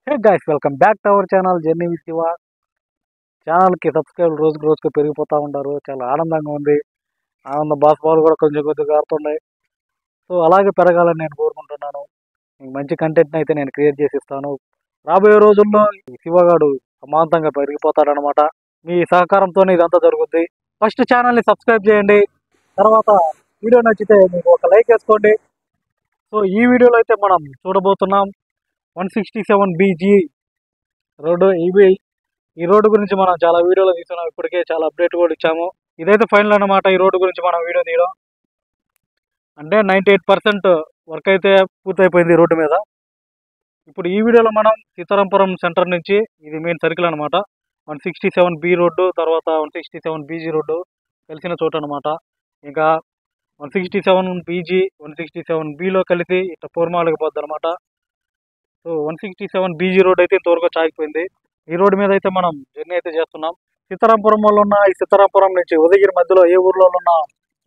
Hey guys, welcome back to our channel journey with Shiva. ఛానల్కి subscribe రోజుకు రోజుకు పెరిగిపోతూ ఉంటారు. చాలా ఆనందంగా ఉంది. ఆనంద బాష్పాలు కూడా కొంచెం కొద్దిగా కారుతున్నాయి. సో అలాగే పెరగాలని నేను కోరుకుంటున్నాను. మీకు మంచి కంటెంట్ని అయితే నేను క్రియేట్ చేసి ఇస్తాను. రాబోయే రోజుల్లో ఈ శివగాడు అమాంతంగా పెరిగిపోతాడనమాట. మీ సహకారంతోనే ఇదంతా జరుగుద్ది. ఫస్ట్ ఛానల్ని సబ్స్క్రైబ్ చేయండి. తర్వాత వీడియో నచ్చితే మీకు ఒక లైక్ వేసుకోండి. సో ఈ వీడియోలో అయితే మనం చూడబోతున్నాం 167BG రోడ్డు. ఈ రోడ్డు గురించి మనం చాలా వీడియోలు తీస్తున్నాం. ఇప్పటికే చాలా అప్డేట్ కూడా ఇచ్చాము. ఇదైతే ఫైనల్ అన్నమాట. ఈ రోడ్డు గురించి మనం వీడియో తీయడం అంటే 98% వర్క్ అయితే పూర్తయిపోయింది ఈ రోడ్డు మీద. ఇప్పుడు ఈ వీడియోలో మనం సీతారాంపురం సెంటర్ నుంచి, ఇది మెయిన్ సర్కిల్ అనమాట, 167B రోడ్డు, తర్వాత 167BG రోడ్డు కలిసిన చోటు అనమాట. ఇంకా 167BG 167Bలో కలిసి ఇట్లా పూర్మాలకు పోద్ది అనమాట. సో 167BG రోడ్ అయితే ఇంతవరకు చాగిపోయింది. ఈ రోడ్డు మీద అయితే మనం జర్నీ అయితే చేస్తున్నాం. సీతారాంపురం వల్ల ఉన్న ఈ సీతారాంపురం నుంచి ఉదయగిరి మధ్యలో ఏ ఊర్లో ఉన్న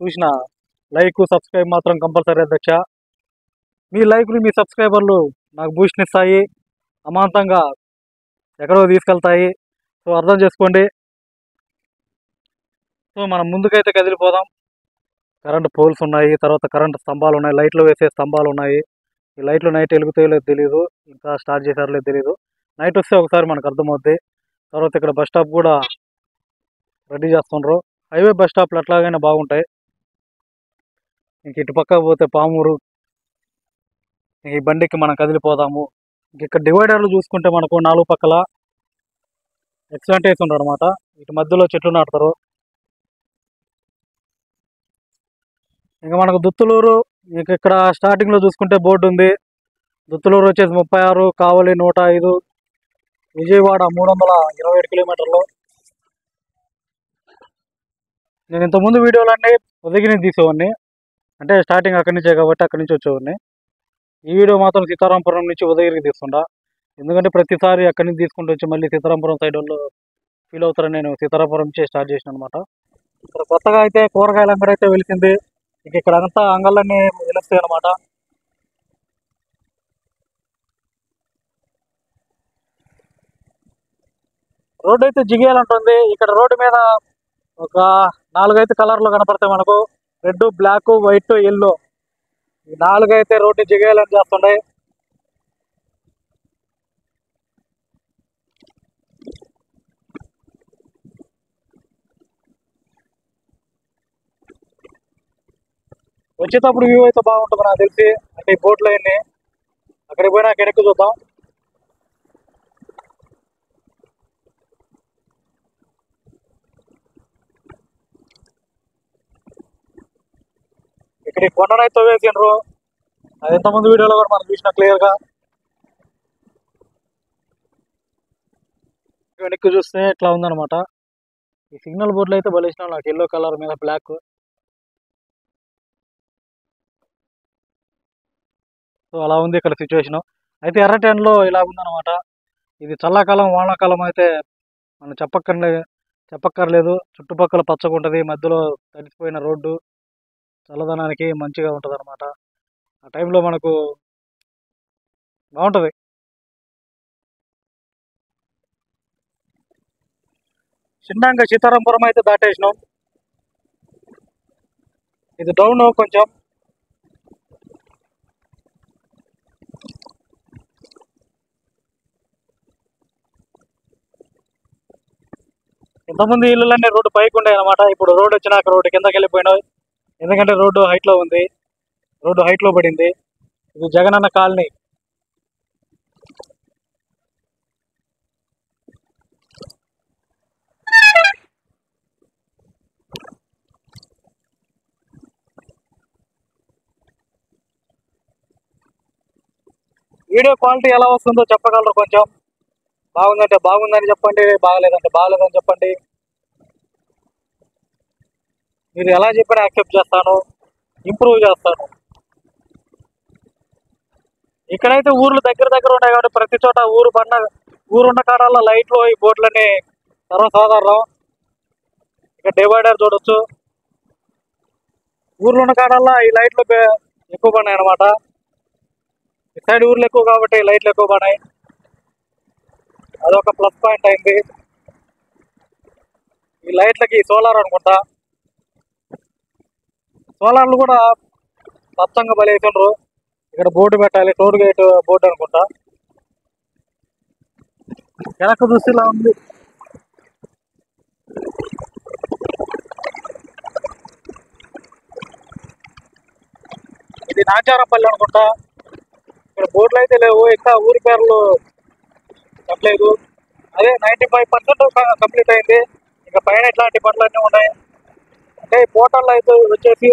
చూసిన లైక్ సబ్స్క్రైబ్ మాత్రం కంపల్సరీ అధ్యక్ష. మీ లైక్లు మీ సబ్స్క్రైబర్లు నాకు బూస్ట్ని ఇస్తాయి, అమాంతంగా ఎక్కడో తీసుకెళ్తాయి. సో అర్థం చేసుకోండి. సో మనం ముందుకైతే కదిలిపోదాం. కరెంట్ పోల్స్ ఉన్నాయి, తర్వాత కరెంట్ స్తంభాలు ఉన్నాయి, లైట్లు వేసే స్తంభాలు ఉన్నాయి. ఈ లైట్లు నైట్ వెలుగుతాయో లేదో తెలియదు, ఇంకా స్టార్ట్ చేశారో లేదో తెలియదు. నైట్ వస్తే ఒకసారి మనకు అర్థమవుద్ది. తర్వాత ఇక్కడ బస్ స్టాప్ కూడా రెడీ చేస్తుండ్రు. హైవే బస్ స్టాప్లు ఎట్లాగైనా బాగుంటాయి. ఇంక ఇటు పక్క పోతే పామూరు. ఈ బండికి మనం కదిలిపోదాము. ఇక్కడ డివైడర్లు చూసుకుంటే మనకు 4 పక్కల ఎక్సలెంట్ వేసి ఉండరు అనమాట. ఇటు మధ్యలో చెట్లు నాటుతారు. ఇంకా మనకు దుత్తులూరు, ఇంక ఇక్కడ స్టార్టింగ్లో చూసుకుంటే బోర్డు ఉంది. దుత్తులూరు వచ్చేసి 36, కావలి 105, విజయవాడ 327 కిలోమీటర్లు. నేను ఇంతకుముందు వీడియోలన్నీ ఉదయగిరి తీసేవాడిని, అంటే స్టార్టింగ్ అక్కడి నుంచే కాబట్టి అక్కడి నుంచి వచ్చేవాడిని. ఈ వీడియో మాత్రం సీతారాంపురం నుంచి ఉదయగిరికి తీసుకుంటా. ఎందుకంటే ప్రతిసారి అక్కడి నుంచి తీసుకుంటూ వచ్చి మళ్ళీ సీతారాంపురం సైడ్ వాళ్ళు ఫీల్ అవుతారని నేను సీతారాంపురం నుంచే స్టార్ట్ చేసిన అనమాట. ఇక్కడ కొత్తగా అయితే కూరగాయల అంగడి అయితే వెలిసింది. ఇక ఇక్కడ అంతా అంగళ్ళన్నీ వెలుస్తాయి అనమాట. రోడ్డు అయితే జిగేయాలంటుంది. ఇక్కడ రోడ్డు మీద ఒక 4 అయితే కలర్లు కనపడతాయి మనకు. Red, black, white, yellow. ఈ 4 అయితే రోడ్డు జిగేయాలని చేస్తుండే. వచ్చేటప్పుడు వ్యూ అయితే బాగుంటుంది నాకు తెలిసి. అంటే ఈ బోట్లు అన్నీ అక్కడికి పోయినా వెనక్కి చూద్దాం. ఇక్కడ ఈ కొండనైతే వేసిండ్రు. అది ఎంతమంది వీడియోలో కూడా మనం చూసిన క్లియర్గా. వెనక్కి చూస్తే ఇట్లా ఉందన్నమాట. ఈ సిగ్నల్ బోర్డులు అయితే బలిసిన నాకు ఎల్లో కలర్ మీద బ్లాక్. సో అలా ఉంది ఇక్కడ సిచ్యువేషన్. అయితే ఎర్రటెన్లో ఇలా ఉందన్నమాట. ఇది చల్లకాలం వానాకాలం అయితే మనం చెప్పక్కర్లేదు. చుట్టుపక్కల పచ్చగా ఉంటుంది, మధ్యలో తడిసిపోయిన రోడ్డు, చల్లదనానికి మంచిగా ఉంటుంది అనమాట. ఆ టైంలో మనకు బాగుంటుంది. చిన్నంగా సీతారాంపురం అయితే దాటేసినాం. ఇది డౌన్ కొంచెం. ఇంతకుముందు ఇళ్ళన్నీ రోడ్డు పైకి ఉండే అనమాట. ఇప్పుడు రోడ్డు వచ్చినాక రోడ్డు కిందకి వెళ్ళిపోయినాయి. ఎందుకంటే రోడ్డు హైట్లో ఉంది, రోడ్డు హైట్లో పడింది. ఇది జగనన్న కాలనీ. వీడియో క్వాలిటీ ఎలా వస్తుందో చెప్పగలరు కొంచెం? బాగుందంటే బాగుందని చెప్పండి, బాగలేదంటే బాగలేదని చెప్పండి. మీరు ఎలా చెప్పినా యాక్సెప్ట్ చేస్తాను, ఇంప్రూవ్ చేస్తాను. ఇక్కడైతే ఊర్లు దగ్గర దగ్గర ఉన్నాయి కాబట్టి ప్రతి చోట ఊరున్న కాడాల్లో లైట్లు, ఈ బోర్డులన్నీ సర్వసాధారణం. ఇక్కడ డివైడర్ చూడొచ్చు. ఊర్లు ఉన్న కాడాల్లో ఈ లైట్లు ఎక్కువ పడినాయి అనమాట. ఈ సైడ్ ఊర్లు ఎక్కువ కాబట్టి లైట్లు ఎక్కువ పడినాయి. అదొక ప్లస్ పాయింట్ అయింది. ఈ లైట్లకి సోలార్ అనుకుంటా, సోలార్లు కూడా స్వచ్ఛంగా బలేతుండ్రు. ఇక్కడ బోర్డు పెట్టాలి, టోల్ గేట్ బోర్డు అనుకుంటా. వెనక దృష్టిలా ఉంది. ఇది నాచారపల్లి అనుకుంటా. ఇక్కడ బోర్డులు అయితే లేవు, ఇంకా ఊరి పేర్లు చెప్పలేదు. అదే 95% కంప్లీట్ అయింది. ఇంకా పైన ఇట్లాంటి పనులన్నీ ఉన్నాయి. అంటే పోర్టల్ అయితే వచ్చేసి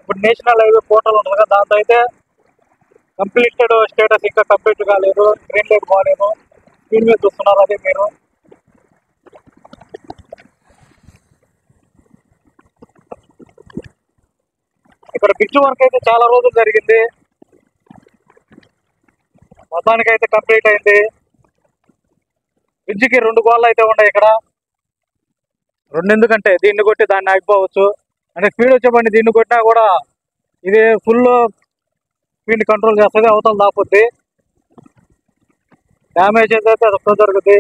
ఇప్పుడు నేషనల్ హైవే పోర్టల్ ఉంటుంది కదా, దాంతో అయితే కంప్లీటెడ్ స్టేటస్ ఇంకా కంప్లీట్ కాలేదు, గ్రీన్ లైట్ బాగాలేదు. స్క్రీన్ మీద చూస్తున్నారు అదే మీరు. ఇక్కడ బ్రిడ్జ్ వర్క్ అయితే చాలా రోజులు జరిగింది, మొత్తానికి అయితే కంప్లీట్ అయింది. బ్రిడ్జికి 2 గోళ్ళు అయితే ఉన్నాయి ఇక్కడ. 2 ఎందుకంటే దీన్ని కొట్టి దాన్ని ఆగిపోవచ్చు. అంటే స్పీడ్ వచ్చే బండి దీన్ని కొట్టినా కూడా ఇది ఫుల్ స్పీడ్ కంట్రోల్ చేస్తుంది, అవతల దాపుద్ది. డ్యామేజ్ అయితే తక్కువ జరుగుద్ది,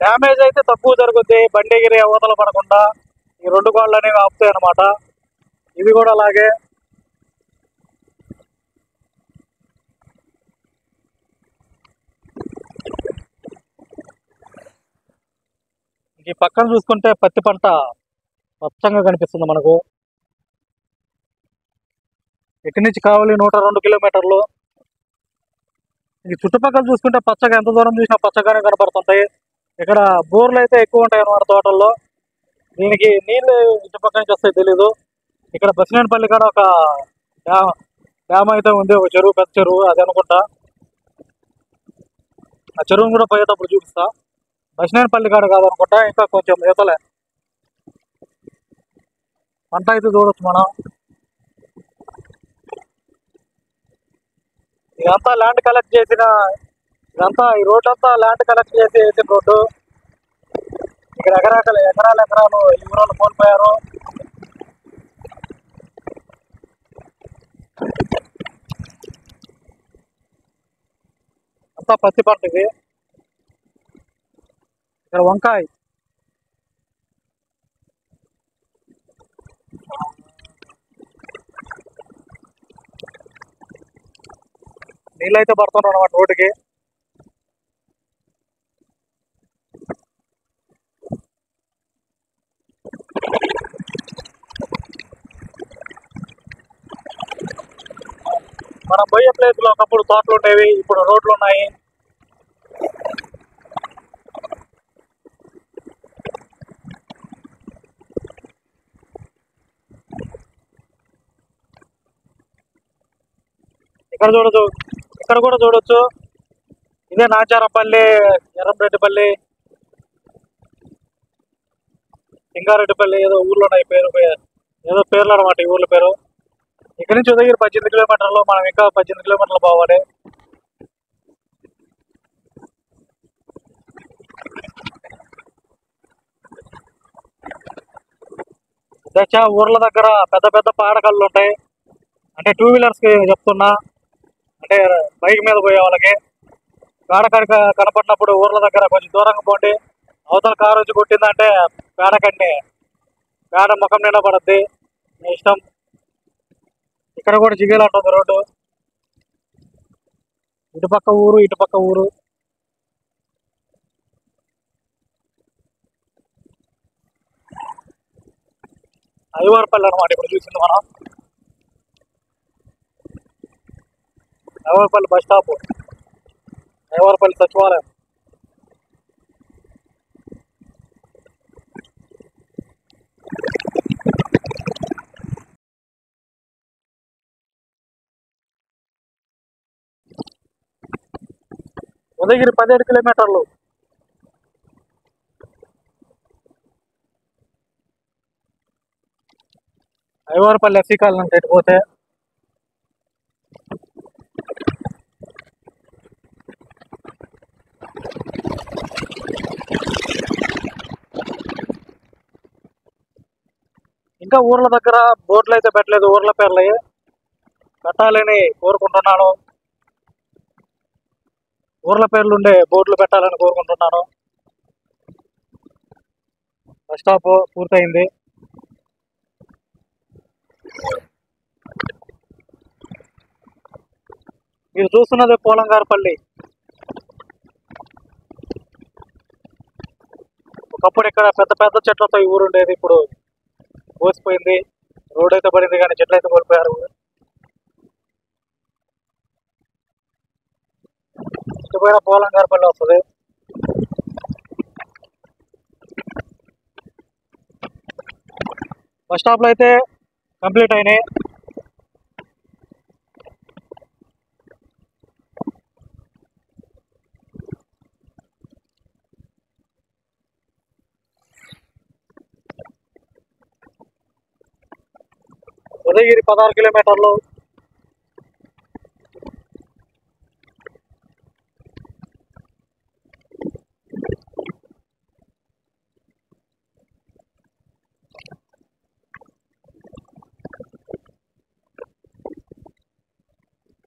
డ్యామేజ్ అయితే తక్కువ జరుగుద్ది. బండి ఎగిరి అవతల పడకుండా ఈ 2 గోళ్ళు అనేవి ఆపుతాయి అన్నమాట. ఇవి కూడా అలాగే. ఈ పక్కన చూసుకుంటే పత్తి పంట స్వచ్ఛంగా కనిపిస్తుంది మనకు. ఇక్కడి నుంచి కావాలి 102 కిలోమీటర్లు. ఈ చుట్టుపక్కల చూసుకుంటే పచ్చగా ఎంత దూరం చూసినా పచ్చగానే కనబడుతుంటాయి. ఇక్కడ బోర్లు అయితే ఎక్కువ ఉంటాయి అన్నమాట తోటల్లో. దీనికి నీళ్ళు చుట్టుపక్కల నుంచి వస్తాయి తెలీదు. ఇక్కడ బసినేనిపల్లి కాడ ఒక డ్యామ్ అయితే ఉంది, ఒక చెరువు, పెద్ద చెరువు అది అనుకుంటా. ఆ చెరువును కూడా పోయేటప్పుడు చూపిస్తా. బసినేనిపల్లి కాడ కాదనుకుంటా, ఇంకా కొంచెం ఈతలే. పంట అయితే చూడొచ్చు మనం. ఇదంతా ల్యాండ్ కలెక్ట్ చేసిన, ఈ రోడ్ అంతా ల్యాండ్ కలెక్ట్ చేసి వేసిన రోడ్డు. ఇక్కడ ఎకరాలు ఈ ఊరోళ్ళు కోల్పోయారు. అంతా పత్తి పంట ఇది. ఇక్కడ వంకాయ, నీళ్ళు అయితే పడుతున్నాడు అన్నమాట రోడ్డుకి. మనం పోయే ప్లేస్ లో ఒకప్పుడు తోటలు ఉండేవి, ఇప్పుడు రోడ్లు ఉన్నాయి. ఇక్కడ కూడా చూడొచ్చు. ఇదే నాచారపల్లి, ఎర్రంరెడ్డిపల్లి, సింగారెడ్డిపల్లి, ఏదో ఊర్లో ఉన్నాయి ఏదో పేర్లు అనమాట ఈ ఊర్ల పేరు. ఇక్కడ నుంచి ఉదయగిరి 18 కిలోమీటర్లు, మనం ఇంకా 18 కిలోమీటర్లు పోవాలి. దశ ఊర్ల దగ్గర పెద్ద పెద్ద పాడకళ్ళు ఉంటాయి. అంటే 2 వీలర్స్ కి చెప్తున్నా, అంటే బైక్ మీద పోయే వాళ్ళకి. పేడకడి కనపడినప్పుడు ఊర్ల దగ్గర కొంచెం దూరంగా పోండి. అవతల కారు వచ్చి కొట్టిందంటే పేడ ముఖం నిండా పడద్ది, మీ ఇష్టం. ఇక్కడ కూడా జిగేలు అంటుంది రోడ్డు. ఇటుపక్క ఊరు. ఐవారపల్లి అనమాట ఇప్పుడు చూసింది మనం. ఐవారపల్లి బస్ స్టాప్, ఐవారపల్లి సచివాలయం. ఉదయగిరి 17 కిలోమీటర్లు. ఐవారపల్లి ఎస్సీ కాలనీ నుంచి ఎటుపోతే. ఇంకా ఊర్ల దగ్గర బోర్డులు అయితే పెట్టలేదు, ఊర్ల పేర్లు పెట్టాలని కోరుకుంటున్నాను. ఊర్ల పేర్లు ఉండే బోర్డులు పెట్టాలని కోరుకుంటున్నాను. బస్ స్టాప్ పూర్తయింది. మీరు చూస్తున్నది పోలంగారపల్లి. ఒకప్పుడు ఇక్కడ పెద్ద పెద్ద చెట్లతో ఈ ఊరు ఉండేది. ఇప్పుడు కోసిపోయింది. రోడ్ అయితే పడింది కానీ చెట్లు అయితే కోల్పోయారు. ఇటుపోయిన పోలంగారపల్లి వస్తుంది. బస్ స్టాప్లో అయితే కంప్లీట్ అయినాయి. ఉదయగిరి 16 కిలోమీటర్లు.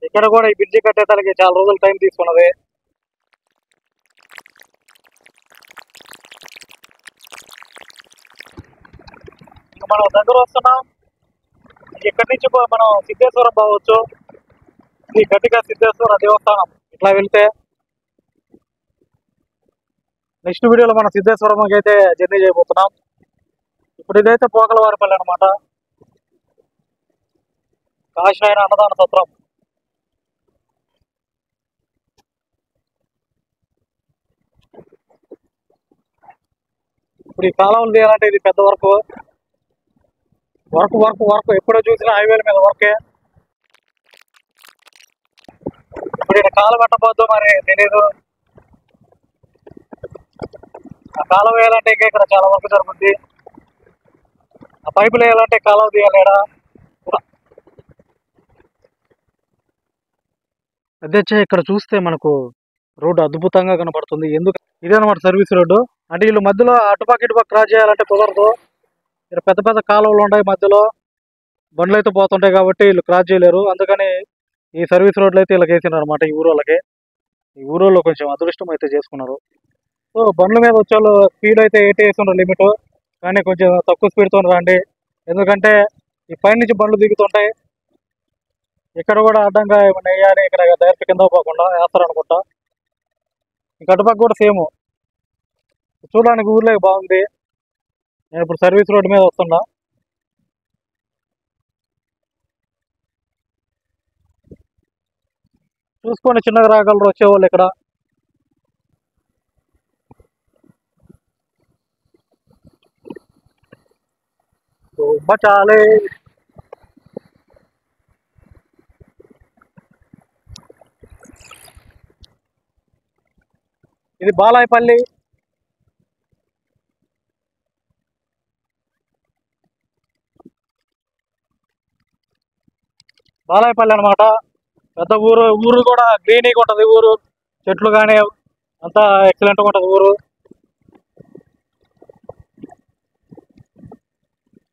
ఇక్కడ కూడా ఈ బ్రిడ్జి కట్టేదానికి చాలా రోజులు టైం తీసుకున్నది. ఇంకా మనం దగ్గర వస్తున్నాం. ఇక్కడి నుంచి మనం సిద్ధేశ్వరం పోవచ్చు. ఇది గట్టిగా సిద్ధేశ్వర దేవస్థానం. ఇట్లా వెళ్తే నెక్స్ట్ వీడియోలో మనం సిద్ధేశ్వరంకి అయితే జర్నీ చేయబోతున్నాం. ఇప్పుడు ఇదైతే పోకలవారిపల్లి అనమాట. కాశీనాయన అన్నదాన సత్రం. ఇప్పుడు ఈ కాలువలు తీయాలంటే ఇది పెద్ద వర్క్. ఎప్పుడో చూసినా హైవేల మీద వర్కే. ఇప్పుడు ఇక్కడ కాలువ పెట్టబోద్దు మరి తెలీదు. ఆ కాలువ వేయాలంటే ఇంకా ఇక్కడ చాలా వర్క్ జరుగుతుంది. ఆ పైపులు వేయాలంటే కాలువ తీయాలేడా. అదే ఇక్కడ చూస్తే మనకు రోడ్డు అద్భుతంగా కనపడుతుంది. ఎందుకు ఇదే అనమాట సర్వీస్ రోడ్డు. అంటే వీళ్ళు మధ్యలో అటుపక్క ఇటుపక్క క్రాస్ చేయాలంటే కుదరదు. ఇక్కడ పెద్ద పెద్ద కాలువలు ఉంటాయి, మధ్యలో బండ్లు అయితే పోతుంటాయి కాబట్టి వీళ్ళు క్రాస్ చేయలేరు. అందుకని ఈ సర్వీస్ రోడ్లు అయితే వీళ్ళకి వేసినారు అనమాట. ఈ ఊరోళ్ళకి, ఈ ఊరోళ్ళు కొంచెం అదృష్టం అయితే చేసుకున్నారు. సో బండ్ల మీద వచ్చేవాళ్ళు స్పీడ్ అయితే 80 వేస్తున్నారు లిమిట్. కానీ కొంచెం తక్కువ స్పీడ్తో రండి. ఎందుకంటే ఈ పైన నుంచి బండ్లు దిగుతుంటాయి. ఇక్కడ కూడా అడ్డంగా ఏమన్నా వేయాలి. ఇక్కడ డైరెక్ట్ కింద పోకుండా వేస్తారనుకుంటా. ఇంకా అటుపక్క కూడా సేమ్. చూడడానికి ఊర్లో బాగుంది. నేను ఇప్పుడు సర్వీస్ రోడ్డు మీద వస్తున్నా. చూసుకోండి, చిన్నగా రాగలరు వచ్చేవాళ్ళు ఇక్కడ. చాలే. ఇది బాలాయపల్లి. బాలాయపల్లి అనమాట. పెద్ద ఊరు. ఊరు కూడా గ్రీనీగా ఉంటుంది. ఊరు చెట్లు కానీ అంతా ఎక్సలెంట్గా ఉంటుంది ఊరు.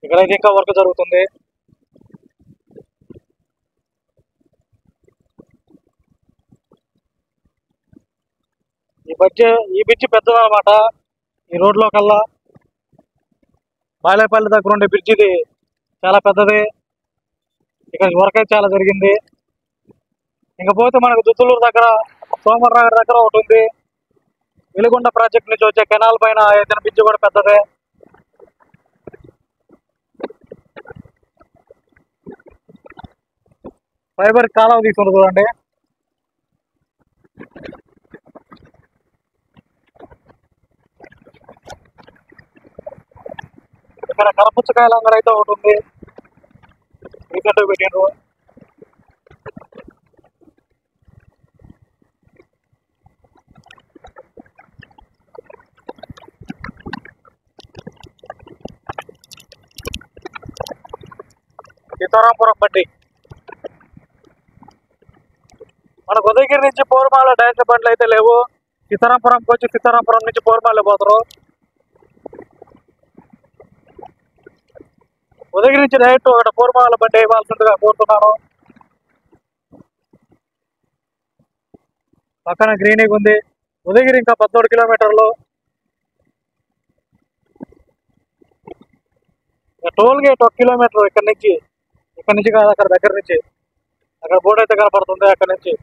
ఇక్కడైతే ఇంకా వర్క్ జరుగుతుంది. ఈ బ్రిడ్జి పెద్దది అనమాట. ఈ రోడ్లో కల్లా బాలాయపల్లి దగ్గర ఉండే బ్రిడ్జి ఇది చాలా పెద్దది. ఇక్కడ వర్క్ అయితే చాలా జరిగింది. ఇంకపోతే మనకు దుద్దులూరు దగ్గర సోమవారం దగ్గర ఒకటి ఉంది. వెలుగొండ ప్రాజెక్ట్ నుంచి వచ్చే కెనాల్ పైన ఏదైనా బ్రిడ్జి కూడా పెద్దదే. ఫైబర్ కాలువ తీసుకుంది చూడండి. ఇక్కడ కరపుచ్చకాయల అంగడి అయితే ఒకటి ఉంది. రీసెంట్గా పెట్టిండ్రు. సీతారాంపురం బట్టి మన ఉదయగిరి నుంచి పోరుమాల డైరెక్ట్ బండ్లు అయితే లేవు. సీతారాంపురంకి వచ్చి సీతారాంపురం నుంచి పోరుమాల పోతారు. ఉదయగిరి నుంచి డైరెక్ట్ ఒకటి పోరుమాల బండి వేయవలసిందిగా కోరుతున్నాను. పక్కన గ్రీనింగ్ ఉంది. ఉదయగిరి ఇంకా 13 కిలోమీటర్లు. టోల్ గేట్ 1 కిలోమీటర్ ఇక్కడ నుంచి కాదు, అక్కడ దగ్గర నుంచి. అక్కడ బోర్డు అయితే కనపడుతుంది అక్కడ నుంచి.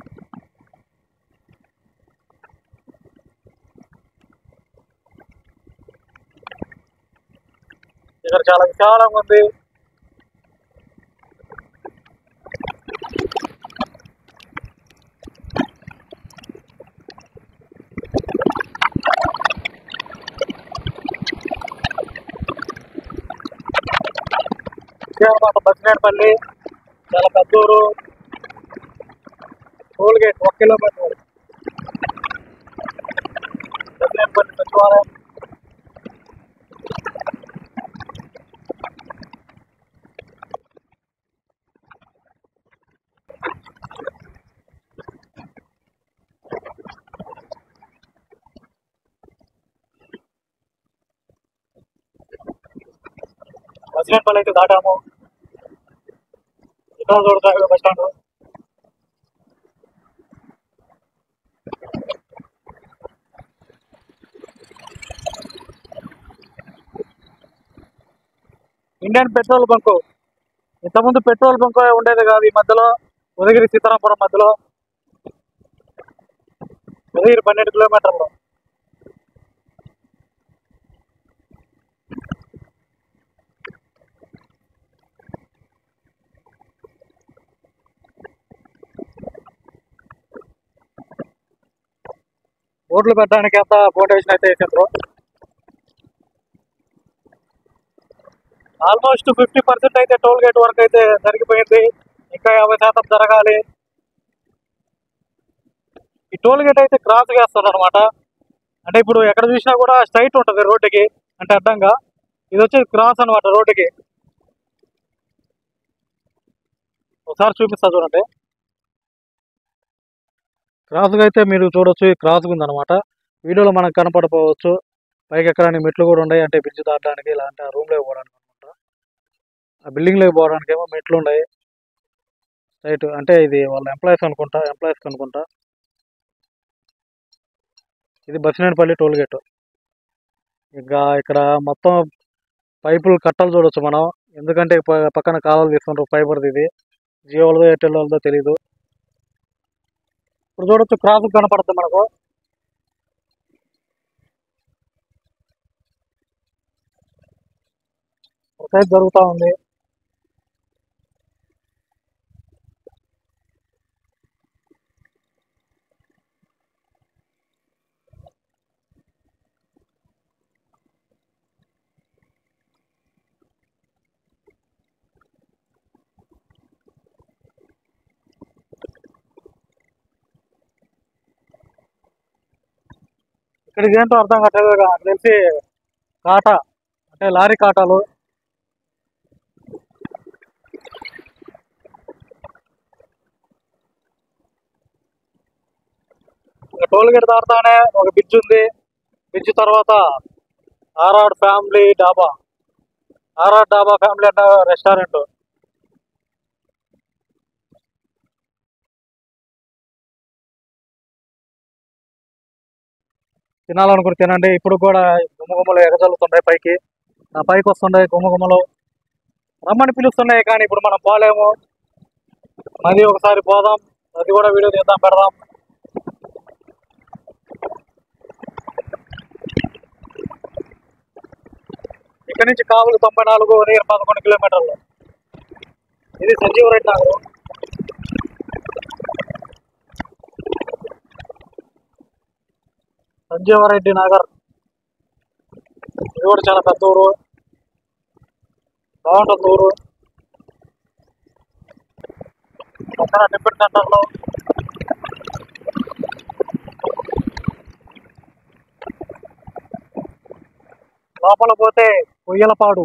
ఇక్కడ చాలా విశాలంగా ఉంది. అన్నమాట బసినేపల్లి చాలా పెద్ద ఊరు. Toll gate 1 kilometre. బసినేపల్లి సచివాలయం. బసినేపల్లి అయితే దాటాము. ఇక్కడ చూడతారు bus stand. Indian petrol bunk. ఇంతకుముందు పెట్రోల్ బంక్ ఉండేది కాదు ఈ మధ్యలో. ఉదయగిరి సీతారాంపురం మధ్యలో. ఉదయగిరి 12 కిలోమీటర్లు. ఓట్లు పెట్టడానికి అంతా ఫౌండేషన్ అయితే వేసారు. ఆల్మోస్ట్ 50% అయితే టోల్ గేట్ వర్క్ అయితే జరిగిపోయింది. ఇంకా 50% జరగాలి. ఈ టోల్ గేట్ అయితే క్రాస్ చేస్తారు అనమాట. అంటే ఇప్పుడు ఎక్కడ చూసినా కూడా స్ట్రైట్ ఉంటుంది రోడ్డుకి, అంటే అడ్డంగా. ఇది వచ్చేది క్రాస్ అనమాట రోడ్డుకి. ఒకసారి చూపిస్తా చూడండి. క్రాస్గా అయితే మీరు చూడొచ్చు, ఈ క్రాస్గా ఉందన్నమాట. వీడియోలో మనకు కనపడపోవచ్చు. పైకి ఎక్కడానికి మెట్లు కూడా ఉన్నాయి, అంటే బ్రిడ్జ్ దాటడానికి, ఇలాంటి ఆ రూమ్లోకి పోవడానికి అనమాట. ఆ బిల్డింగ్లోకి పోవడానికి ఏమో మెట్లు ఉన్నాయి స్ట్రైట్. అంటే ఇది వాళ్ళ ఎంప్లాయీస్ అనుకుంటా. ఇది బసినేపల్లి టోల్ గేట్. ఇంకా ఇక్కడ మొత్తం పైపులు కట్టలు చూడొచ్చు మనం. ఎందుకంటే పక్కన కాలువలు తీసుకుంటారు ఫైబర్ది. ఇది జియో వాళ్ళదో ఎయిర్టెల్ వాళ్ళదో తెలీదు. ఇప్పుడు చూడొచ్చు క్రాస్ కనపడుతుంది మనకు. ఒక సైడ్ జరుగుతూ ఉంది. ఇక్కడ ఇదేంటో అర్థం కావట్లేదు. నాకు తెలిసి కాటా, అంటే లారీ కాటాలు. టోల్ గేట్ దాటుతానే ఒక బ్రిడ్జ్ ఉంది. బ్రిడ్జ్ తర్వాత ఆర్ఆర్ డాబా ఫ్యామిలీ అండ్ రెస్టారెంట్. తినాలనుకుని తినండి. ఇప్పుడు కూడా గుమ్మగుమ్మలు ఎగజల్లుతున్నాయి పైకి. ఆ పైకి వస్తున్నాయి గుమ్మగుమ్మలు. రమ్మని పిలుస్తున్నాయి కానీ ఇప్పుడు మనం పోలేము. అది ఒకసారి పోదాం, అది కూడా వీడియో తీద్దాం, పెడదాం. ఇక్కడ నుంచి కావులు 94, ఉదయగిరి 11 కిలోమీటర్లు. ఇది సంజీవరెడ్డి నగర్. సంజీవరెడ్డి నగర్ ఇది కూడా చాలా పెద్ద ఊరు, బాగుంటుంది ఊరు. పక్కన టిఫిన్ సెంటర్లో లోపల పోతే కొయ్యలపాడు.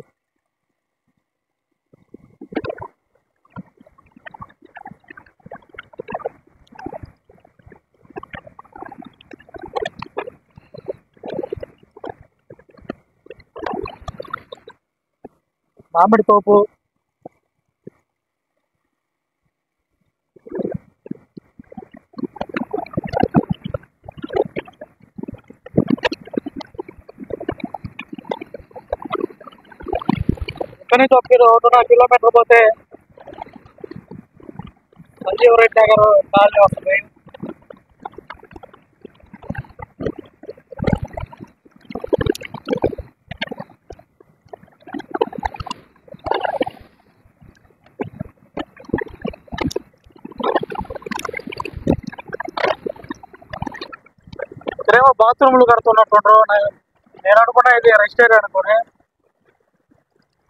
మామిడి తోపు. ఇక్కడ నుంచి 1.5 కిలోమీటర్ పోతే సంజీవ్ రెడ్డి నగర్ కాలనీ వస్తుంది. ఇక్కడేమో బాత్రూమ్లు కడుతున్నట్టుండ్రు. నేను అనుకున్నా ఇది రెస్ట్ ఏరియా అనుకుని,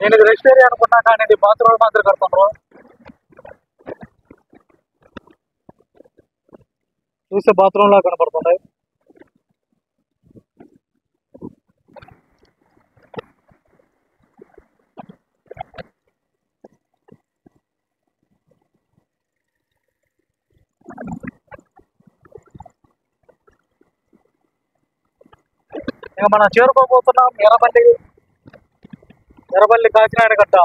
నేను ఇది రెస్ట్ ఏరియా అనుకున్నా, కానీ ఇది బాత్రూమ్ మాత్రం కడుతుండ్రు. చూస్తే బాత్రూమ్ లా కనపడుతుంది. ఇక మనం చేరుకోబోతున్నాం ఎర్రబల్లి కాకినాడ గడ్డ.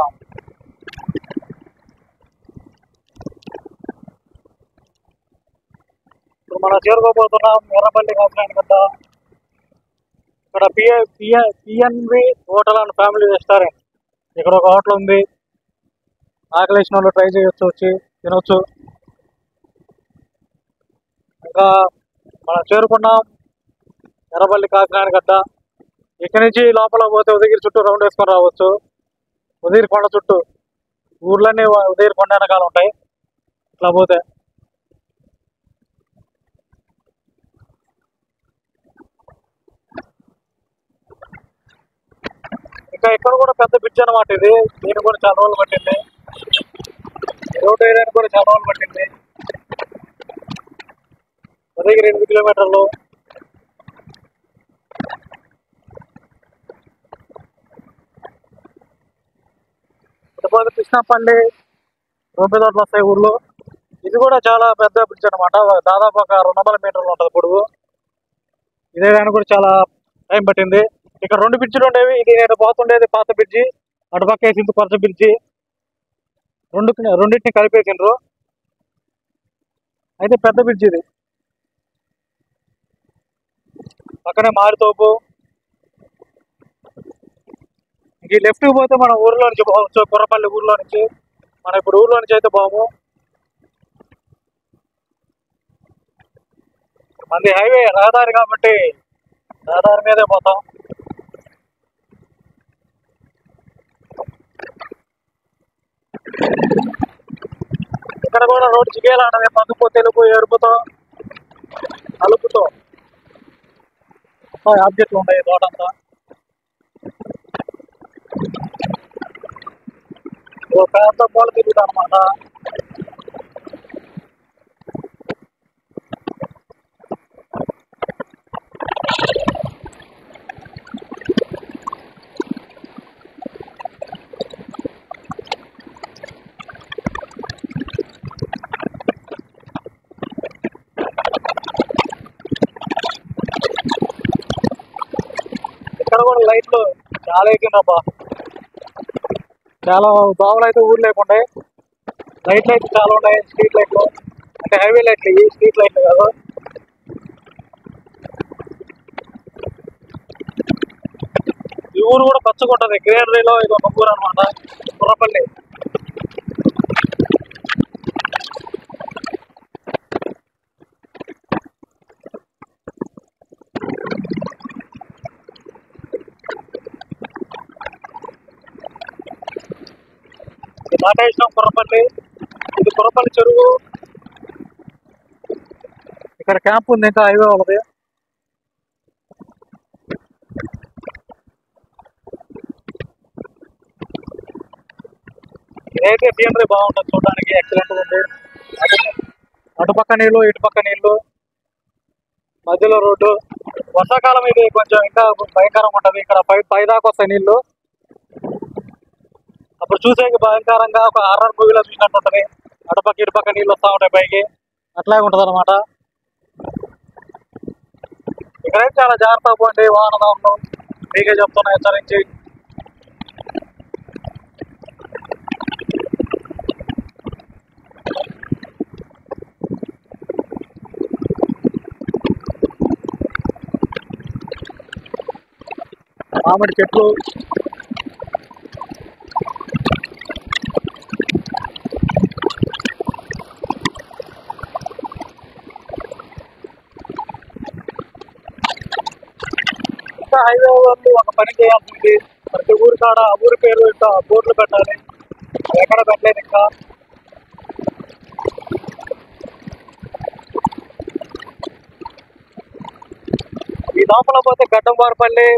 ఇప్పుడు మనం చేరుకోబోతున్నాం ఎర్రబల్లి కాకినాడ గడ్డ. ఇక్కడ PNV hotel and family restaurant. ఇక్కడ ఒక హోటల్ ఉంది. ఆకలేసిన వాళ్ళు ట్రై చేయొచ్చు, వచ్చి తినొచ్చు. ఇంకా మనం చేరుకున్నాం ఎర్రబల్లి కాకినాడ గడ్డ. ఇక్కడి నుంచి లోపల పోతే ఉదయగిరి చుట్టూ రౌండ్ వేసుకొని రావచ్చు. ఉదయగిరి కొండ చుట్టూ ఊర్లన్నీ ఉదయగిరి కొండ వెనకాల ఉంటాయి. ఇట్లా పోతే ఇంకా ఇక్కడ కూడా పెద్ద బ్రిడ్జ్ అనమాట ఇది. దీనికి కూడా చాలా రోజులు పట్టింది. రోడ్ వేయడానికి కూడా చాలా రోజులు పట్టింది. ఉదయగిరి 8 కిలోమీటర్లు. ఇకపోతే కృష్ణపల్లి, రొంపిదోటలు వస్తాయి ఊర్లో. ఇది కూడా చాలా పెద్ద బ్రిడ్జ్ అనమాట. దాదాపు ఒక 200 మీటర్లు ఉంటుంది పొడుగు. ఇదే దానికి కూడా చాలా టైం పట్టింది. ఇక్కడ 2 బ్రిడ్జిలు ఉండేవి. ఇది నేను పోతుండేది పాత బ్రిడ్జి, అటుపక్క వేసింది కొత్త బ్రిడ్జి. రెండింటిని కలిపేసిండ్రు. అయితే పెద్ద బ్రిడ్జి ఇది. పక్కనే మారితోపు. ఇంక లెఫ్ట్కి పోతే మనం ఊర్లో నుంచి పోవచ్చు. కుర్రపల్లి ఊర్లో నుంచి. మనం ఇప్పుడు ఊర్లో నుంచి అయితే పోము. మంది హైవే రహదారి కాబట్టి రహదారి మీదే పోతాం. ఇక్కడ కూడా రోడ్డు జిగేలాడమే పసుపు, తెలుపు, ఎరుపుతో, నలుపుతో ఆబ్జెక్టులు ఉంటాయి తోటంతా. ఒక పెద్ద పూల తిరుగుతా అనమాట. ఇక్కడ కూడా లైట్లు చాలా వేసిండ్రబ్బా. చాలా దోమలు అయితే ఊరు లేకుండా. లైట్లు అయితే చాలా ఉన్నాయి. స్ట్రీట్ లైట్లు అంటే హైవే లైట్లు, ఈ స్ట్రీట్ లైట్లు కాదు. ఈ ఊరు కూడా పచ్చగా ఉంటుంది. గ్రీనరీలో ఇది ఒక ఊరు అనమాట, కుర్రపల్లి. దాటేసినాం కుర్రపల్లి. ఇది కుర్రపల్లి చెరువు. ఇక్కడ క్యాంప్ ఉంది ఇంకా హైవే వాళ్ళది. ఇదైతే సీనరీ బాగుంటుంది చూడడానికి, ఎక్సలెంట్ ఉంది. అటుపక్క నీళ్ళు, ఇటుపక్క నీళ్ళు, మధ్యలో రోడ్డు. వర్షాకాలం ఇది కొంచెం ఇంకా భయంకరంగా ఉంటుంది. ఇక్కడ పైదాకా వస్తాయి నీళ్ళు. అప్పుడు చూసేకి భయంకరంగా ఒక హారర్ మూవీలో చూసినట్టు ఉంటుంది. అటుపక్క ఇటుపక్క నీళ్ళు వస్తూ ఉంటాయి పైకి. అట్లాగే ఉంటుంది అనమాట. ఇక్కడైతే చాలా జాగ్రత్తగా పోండి. వాహనదారులు మీకే చెప్తున్నా, హెచ్చరించి. మామిడి చెట్లు, ఇంకా హైవే వాళ్ళు ఒక పని చేయాల్సింది, ప్రతి ఊరి కాడ ఆ ఊరి పేరు ఇంకా బోర్డులు పెట్టాలి. ఎక్కడ పెట్టలేదు ఇంకా. ఈ లోపల పోతే గడ్డంవారిపల్లి,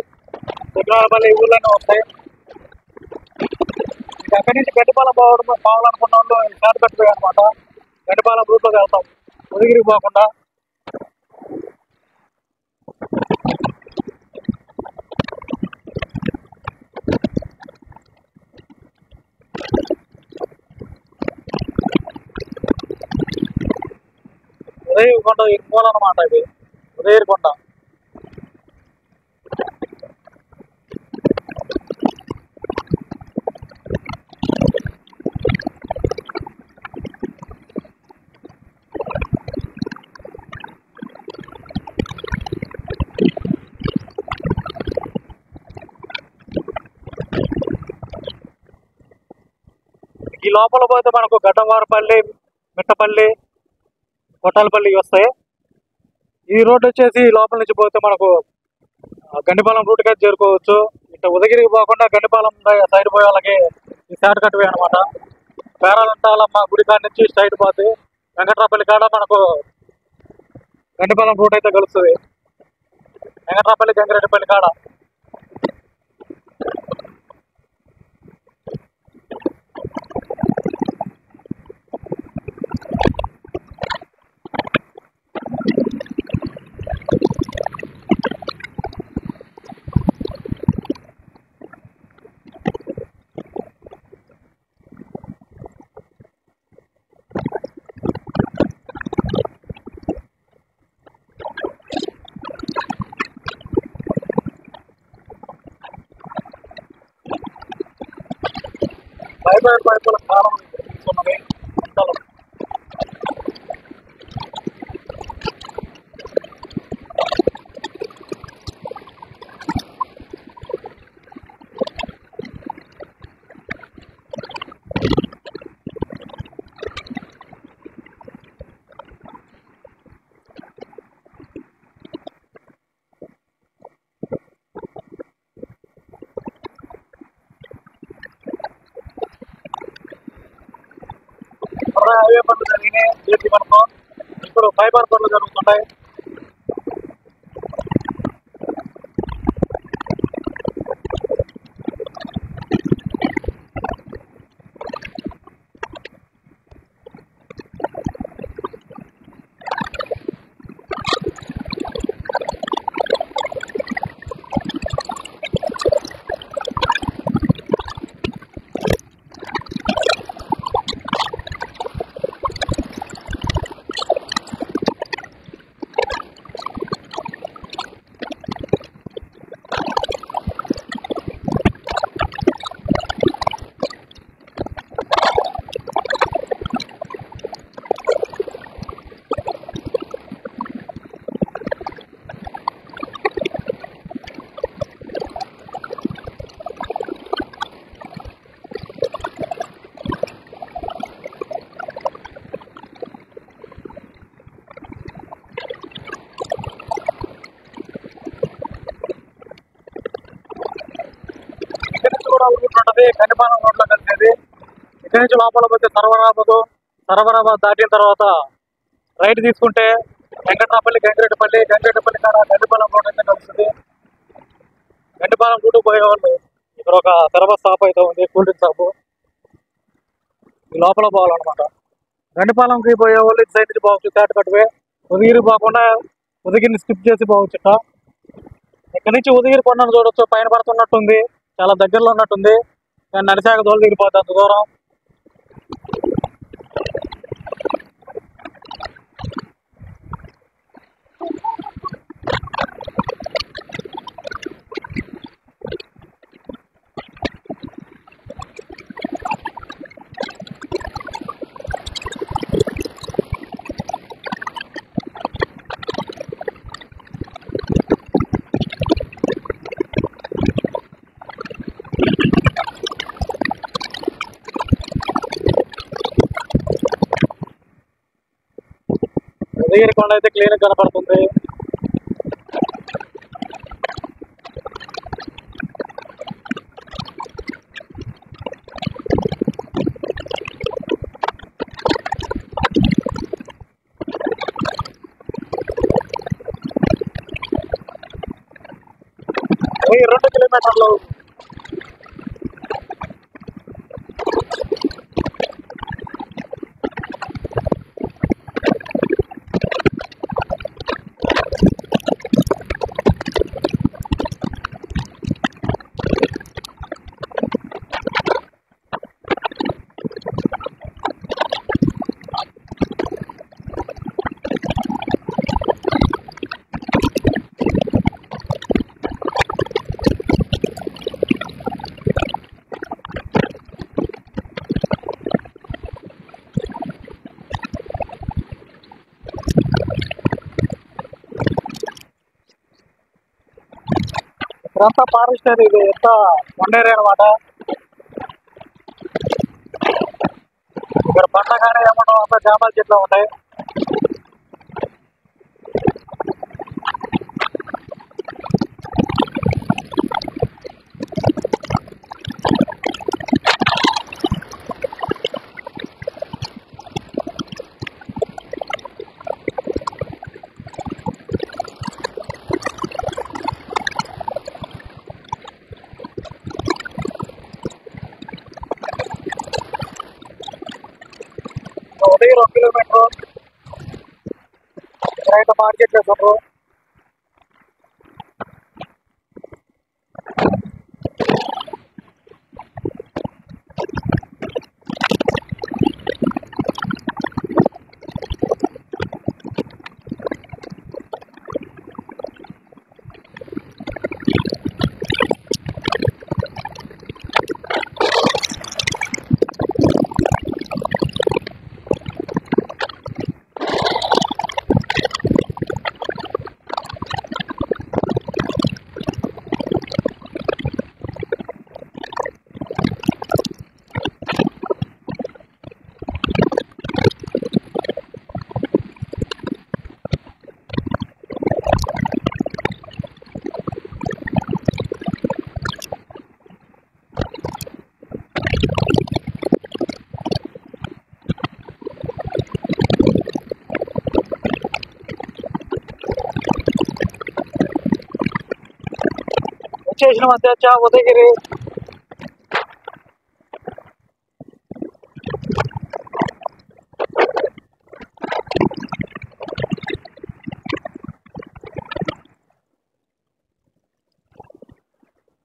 దుగ్గరాలపల్లి ఊళ్ళోనే వస్తాయి. ఇంకా అక్కడి నుంచి గడ్డిపాలెం పోవాలనుకున్న వాళ్ళు షార్ట్ కట్ వే అనమాట. గడ్డిపాలెం రూట్లోకి వెళ్తాం ఉదయగిరికి పోకుండా. ఉదయగిరికొండ మూల అనమాట ఇది, ఉదయగిరికొండ. ఈ లోపల పోతే మనకు గడ్డంవారిపల్లి, మిట్టపల్లి, కొట్టాలపల్లి వస్తాయి. ఈ రోడ్డు వచ్చేసి లోపల నుంచి పోతే మనకు గండిపాలెం రూట్కి అయితే చేరుకోవచ్చు. ఇట్లా ఉదయగిరికి పోకుండా గండిపాలెం సైడ్ పోయే వాళ్ళకి ఈ షార్ట్ కట్ వే అనమాట. పేరాలంటాలమ్మ గుడి కాడ నుంచి స్ట్రైట్ పోతే వెంకట్రాపల్లి కాడ మనకు గండిపాలెం రూట్ అయితే కలుస్తుంది. వెంకట్రాపల్లి గంగిరెడ్డిపల్లి కాడ. ఫైబర్ పైపుల కాలం తీసుకున్నది. హైవే పనులు జరిగినాయి జేపీ పనులు. ఇప్పుడు ఫైబర్ పనులు జరుగుతున్నాయి. కూడా ఊరుకుంటుంది, గండిపాలెం రోడ్లో కలిసేది. ఇక్కడి నుంచి లోపల పోతే సర్వరాబాద్ దాటిన తర్వాత రైట్ తీసుకుంటే వెంకట్రాపల్లి, గంగిరెడ్డిపల్లి కాడ గండిపాలెం రోడ్ అయితే కలుస్తుంది. గండిపాలెం రూట్ పోయేవాళ్ళు ఇక్కడ ఒక సర్వస్ షాప్ అయితే ఉంది, కూల్ డ్రింక్ షాపు. ఈ లోపల పోవాలన్నమాట. గండిపాలెంకి పోయేవాళ్ళు ఇటు సైడ్ నుంచి పోవచ్చు, షార్ట్ కట్ వే. ఉదయగిరి పోకుండా ఉదయగిరిని స్కిప్ చేసి పోవచ్చు. ఇక్కడ నుంచి ఉదయగిరి కొండను చూడొచ్చు, పైన పడుతున్నట్టుంది, చాలా దగ్గరలో ఉన్నట్టుంది. కానీ నడిచాక దోలు తిరిగిపోతుంది అంత దూరం. ఉదయగిరి కొండ అయితే క్లీన్ కనపడుతుంది. ఈ 2 కిలోమీటర్లు ఇక్కడంతా ఫారెస్ట్ ఏరియా, ఇది ఎంత కొండేరియా అనమాట. ఇక్కడ పండ్ల కానీ ఏమన్నా అంతా జామాల చెట్లు ఉంటాయి. ఒకటి 2 కిలోమీటర్లు ఇక్కడైతే మార్కెట్ చేస్తారు. వచ్చేసిన మధ్య ఉదయగిరి.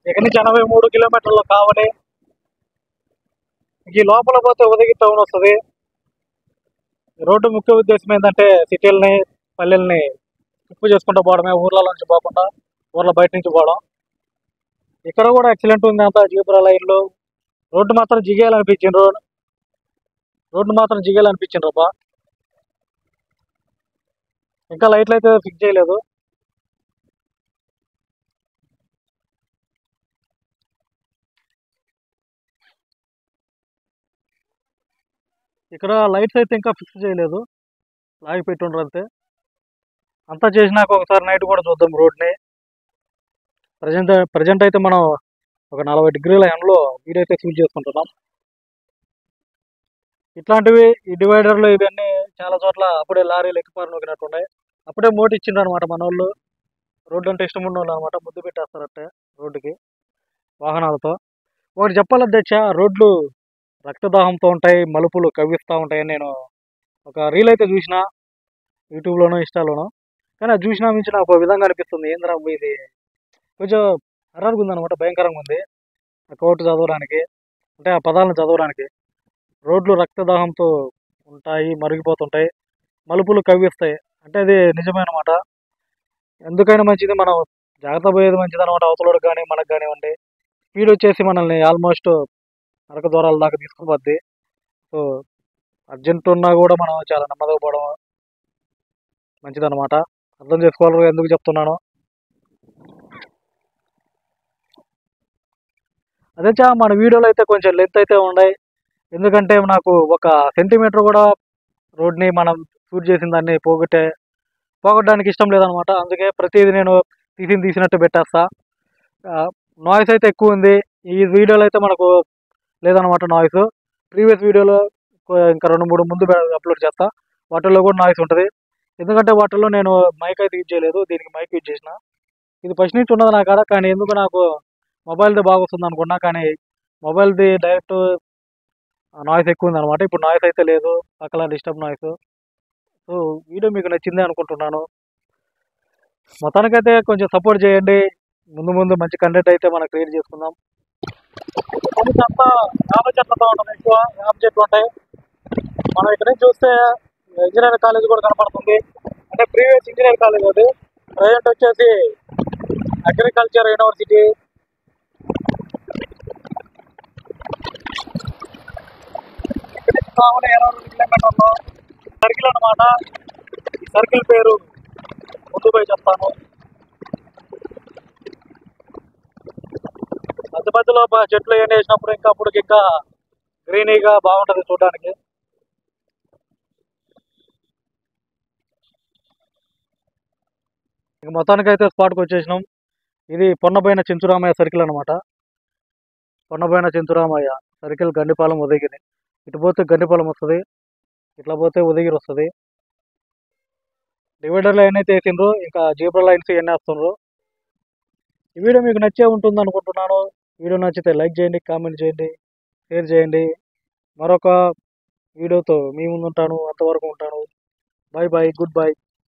ఇక్కడి నుంచి 83 కిలోమీటర్లు కావాలి. ఈ లోపల పోతే ఉదయగిరి టౌన్ వస్తుంది. రోడ్డు ముఖ్య ఉద్దేశం ఏంటంటే సిటీలని పల్లెల్ని ఉప్పు చేసుకుంటూ పోవడమే, ఊర్ల నుంచి పోకుండా ఊర్ల బయట నుంచి పోవడం. ఇక్కడ కూడా ఎక్సలెంట్ ఉంది, అంతా జీబ్రా లైన్లు. రోడ్డు మాత్రం జిగేయాలనిపించిండ్రు అబ్బా. ఇంకా లైట్లు అయితే ఫిక్స్ చేయలేదు. ఇక్కడ లైట్స్ అయితే ఇంకా ఫిక్స్ చేయలేదు, లాగి పెట్టుండ్రు అంతే. అంతా చేసినాక ఒకసారి నైట్ కూడా చూద్దాం రోడ్ని. ప్రజెంట్ అయితే మనం ఒక 40 డిగ్రీల ఎండలో వీడియో అయితే షూట్ చేసుకుంటున్నాం. ఇట్లాంటివి ఈ డివైడర్లు ఇవన్నీ చాలా చోట్ల అప్పుడే లారీలు ఎక్కిపారు నూకినట్టున్నాయి. అప్పుడే మోటి ఇచ్చిండ్రు అనమాట మన వాళ్ళు. రోడ్డు అంటే ఇష్టం ఉన్న వాళ్ళు అనమాట, ముద్దు పెట్టేస్తారట్టే రోడ్డుకి వాహనాలతో. ఒకటి చెప్పాలి అధ్యక్ష, రోడ్లు రక్తదాహంతో ఉంటాయి, మలుపులు కవ్విస్తూ ఉంటాయని నేను ఒక రీల్ అయితే చూసిన, యూట్యూబ్లోనో ఇన్స్టాలోనో. కానీ అది చూసినా మించి నాకు ఒక విధంగా అనిపిస్తుంది. ఏంద్రా ఇది కొంచెం హర్రర్గా ఉందన్నమాట, భయంకరంగా ఉంది ఆ కోర్టు చదవడానికి, అంటే ఆ పదాలను చదవడానికి. రోడ్లు రక్తదాహంతో ఉంటాయి, మరిగిపోతుంటాయి, మలుపులు కవ్విస్తాయి అంటే అది నిజమేనమాట. ఎందుకైనా మంచిది మనం జాగ్రత్త పోయేది మంచిది అనమాట, అవతలోడికి కానీ మనకు కానివ్వండి. స్పీడ్ వచ్చేసి మనల్ని ఆల్మోస్ట్ నరక దూరాల దాకా తీసుకుపోద్ది. సో అర్జెంట్ ఉన్నా కూడా మనం చాలా నెమ్మదిగా పోవడం మంచిదన్నమాట. అర్థం చేసుకోవాలి ఎందుకు చెప్తున్నాను. అదే మన వీడియోలో అయితే కొంచెం లెంత్ అయితే ఉన్నాయి, ఎందుకంటే నాకు 1 సెంటీమీటర్ కూడా రోడ్ని మనం షూట్ చేసిన దాన్ని పోగొట్టడానికి ఇష్టం లేదనమాట. అందుకే ప్రతిదీ నేను తీసినట్టు పెట్టేస్తా. నాయిస్ అయితే ఎక్కువ ఉంది ఈ వీడియోలో అయితే, మనకు లేదనమాట నాయిస్. ప్రీవియస్ వీడియోలో ఇంకా 2-3 ముందు అప్లోడ్ చేస్తా, వాటిల్లో కూడా నాయిస్ ఉంటుంది. ఎందుకంటే వాటిల్లో నేను మైక్ అయితే యూజ్ చేయలేదు, దీనికి మైక్ యూజ్ చేసిన. ఇది ఫస్ట్ నుంచి ఉన్నది నా కాడ, కానీ ఎందుకు నాకు మొబైల్ది బాగా వస్తుంది అనుకున్నా, కానీ మొబైల్ది డైరెక్ట్ నాయిస్ ఎక్కువ ఉంది అనమాట. ఇప్పుడు నాయిస్ అయితే లేదు, పక్కన డిస్టర్బ్ నాయిస్. సో వీడియో మీకు నచ్చింది అనుకుంటున్నాను. మొత్తానికైతే కొంచెం సపోర్ట్ చేయండి. ముందు ముందు మంచి కంటెంట్ అయితే మనం క్రియేట్ చేసుకుందాం. అంతా వేప చెట్లతో ఉంటుంది, ఎక్కువ వేప చెట్లు ఉంటాయి. మనం ఇక్కడ నుంచి చూస్తే ఇంజనీరింగ్ కాలేజ్ కూడా కనపడుతుంది. అంటే ప్రీవియస్ ఇంజనీరింగ్ కాలేజ్ అది, ప్రజెంట్ వచ్చేసి అగ్రికల్చర్ యూనివర్సిటీ. ఇక్కడ నుంచి మామూలు 22 కిలోమీటర్లు సర్కిల్ అనమాట. ఈ సర్కిల్ పేరు ముందు పోయి చెప్తాను. మధ్య మధ్యలో చెట్లు ఏం వేసినప్పుడు ఇంకా అప్పటికి ఇంకా గ్రీనీగా బాగుంటుంది చూడడానికి. ఇక మొత్తానికైతే స్పాట్కి వచ్చేసినాం. ఇది పొన్నబోయిన చెంచురామయ్య సర్కిల్ అనమాట. పొన్నబోయిన చెంచురామయ్య సర్కిల్ గండిపాలెం ఉదయగిరి. ఇటు పోతే గండిపాలెం వస్తుంది, ఇట్లా పోతే ఉదయగిరి వస్తుంది. డివైడర్లు ఏమైతే వేసిండ్రు, ఇంకా జీబ్రా లైన్స్ ఇవన్నీ వేస్తుండ్రు. ఈ వీడియో మీకు నచ్చే ఉంటుంది అనుకుంటున్నాను. వీడియో నచ్చితే లైక్ చేయండి, కామెంట్ చేయండి, షేర్ చేయండి. మరొక వీడియోతో మీ ముందు ఉంటాను. అంతవరకు ఉంటాను. Bye bye, good bye.